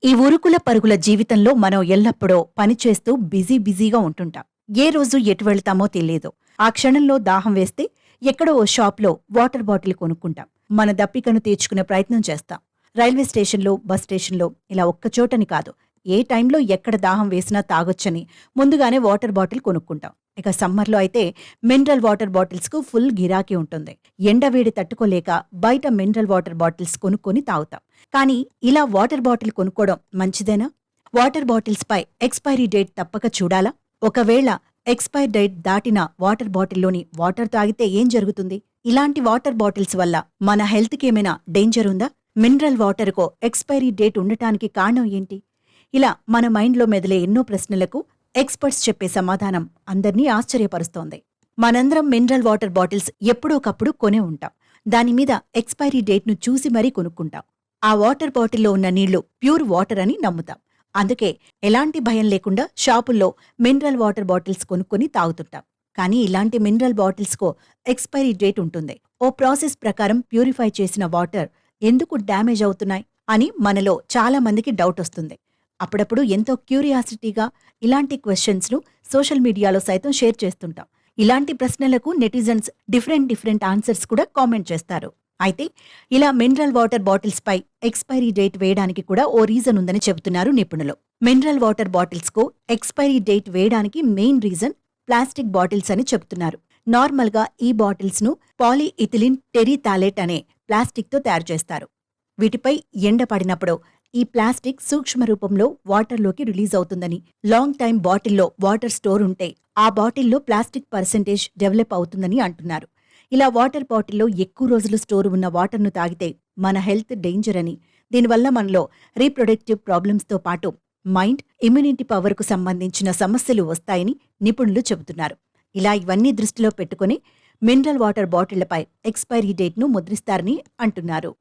ఈ ఉరుకుల పరుగుల జీవితంలో మనం ఎల్లప్పుడూ పనిచేస్తూ బిజీగా ఉంటుంటాం. ఏ రోజు ఎటు వెళ్తామో తెలియదు. ఆ క్షణంలో దాహం వేస్తే ఎక్కడో ఓ షాప్లో వాటర్ బాటిల్ కొనుక్కుంటాం. మన దప్పికను తీర్చుకునే ప్రయత్నం చేస్తాం. రైల్వే స్టేషన్లో, బస్ స్టేషన్లో ఇలా ఒక్కచోటని కాదు, ఏ టైంలో ఎక్కడ దాహం వేసినా తాగొచ్చని ముందుగానే వాటర్ బాటిల్ కొనుక్కుంటాం. ఇక సమ్మర్లో అయితే మినరల్ వాటర్ బాటిల్స్కు ఫుల్ గిరాకీ ఉంటుంది. ఎండవేడి తట్టుకోలేక బయట మినరల్ వాటర్ బాటిల్స్ కొనుక్కొని తాగుతాం. కానీ ఇలా వాటర్ బాటిల్ కొనుక్కోవడం మంచిదేనా? వాటర్ బాటిల్స్ పై ఎక్స్పైరీ డేట్ తప్పక చూడాలా? ఒకవేళ ఎక్స్పైర్ డేట్ దాటిన వాటర్ బాటిల్లోని వాటర్ తాగితే ఏం జరుగుతుంది? ఇలాంటి వాటర్ బాటిల్స్ వల్ల మన హెల్త్కి ఏమైనా డేంజర్ ఉందా? మినరల్ వాటర్కో ఎక్స్పైరీ డేట్ ఉండటానికి కారణం ఏంటి? ఇలా మన మైండ్లో మెదిలే ఎన్నో ప్రశ్నలకు ఎక్స్పర్ట్స్ చెప్పే సమాధానం అందర్నీ ఆశ్చర్యపరుస్తోంది. మనందరం మినరల్ వాటర్ బాటిల్స్ ఎప్పుడోకప్పుడు కొనే ఉంటాం. దానిమీద ఎక్స్పైరీ డేట్ను చూసి మరీ కొనుక్కుంటాం. ఆ వాటర్ బాటిల్లో ఉన్న నీళ్లు ప్యూర్ వాటర్ అని నమ్ముతాం. అందుకే ఎలాంటి భయం లేకుండా షాపుల్లో మినరల్ వాటర్ బాటిల్స్ కొనుక్కొని తాగుతుంటాం. కానీ ఇలాంటి మినరల్ బాటిల్స్కో ఎక్స్పైరీ డేట్ ఉంటుంది. ఓ ప్రాసెస్ ప్రకారం ప్యూరిఫై చేసిన వాటర్ ఎందుకు డ్యామేజ్ అవుతున్నాయి అని మనలో చాలా మందికి డౌట్ వస్తుంది. అప్పుడప్పుడు ఎంతో క్యూరియాసిటీగా ఇలాంటి క్వశ్చన్స్ను సోషల్ మీడియాలో సైతం షేర్ చేస్తుంటాం. ఇలాంటి ప్రశ్నలకు నెటిజన్స్ డిఫరెంట్ ఆన్సర్స్ కూడా కామెంట్ చేస్తారు. అయితే ఇలా మినరల్ వాటర్ బాటిల్స్ పై ఎక్స్పైరీ డేట్ వేయడానికి కూడా ఓ రీజన్ ఉందని చెబుతున్నారు నిపుణులు. మినరల్ వాటర్ బాటిల్స్ కు ఎక్స్పైరీ డేట్ వేయడానికి మెయిన్ రీజన్ ప్లాస్టిక్ బాటిల్స్ అని చెబుతున్నారు. నార్మల్గా ఈ బాటిల్స్ ను పాలీఇథిలిన్ టెరిథాలేట్ అనే ప్లాస్టిక్ తో తయారు చేస్తారు. వీటిపై ఎండ పడినప్పుడు ఈ ప్లాస్టిక్ సూక్ష్మ రూపంలో వాటర్లోకి రిలీజ్ అవుతుందని, లాంగ్ టైం బాటిల్లో వాటర్ స్టోర్ ఉంటే ఆ బాటిల్లో ప్లాస్టిక్ పర్సెంటేజ్ డెవలప్ అవుతుందని అంటున్నారు. ఇలా వాటర్ బాటిల్లో ఎక్కువ రోజులు స్టోర్ ఉన్న వాటర్ను తాగితే మన హెల్త్ డేంజర్ అని, దీనివల్ల మనలో రీప్రొడక్టివ్ ప్రాబ్లమ్స్తో పాటు మైండ్, ఇమ్యూనిటీ పవర్కు సంబంధించిన సమస్యలు వస్తాయని నిపుణులు చెబుతున్నారు. ఇలా ఇవన్నీ దృష్టిలో పెట్టుకుని మినరల్ వాటర్ బాటిళ్లపై ఎక్స్పైరీ డేట్ను ముద్రిస్తారని అంటున్నారు.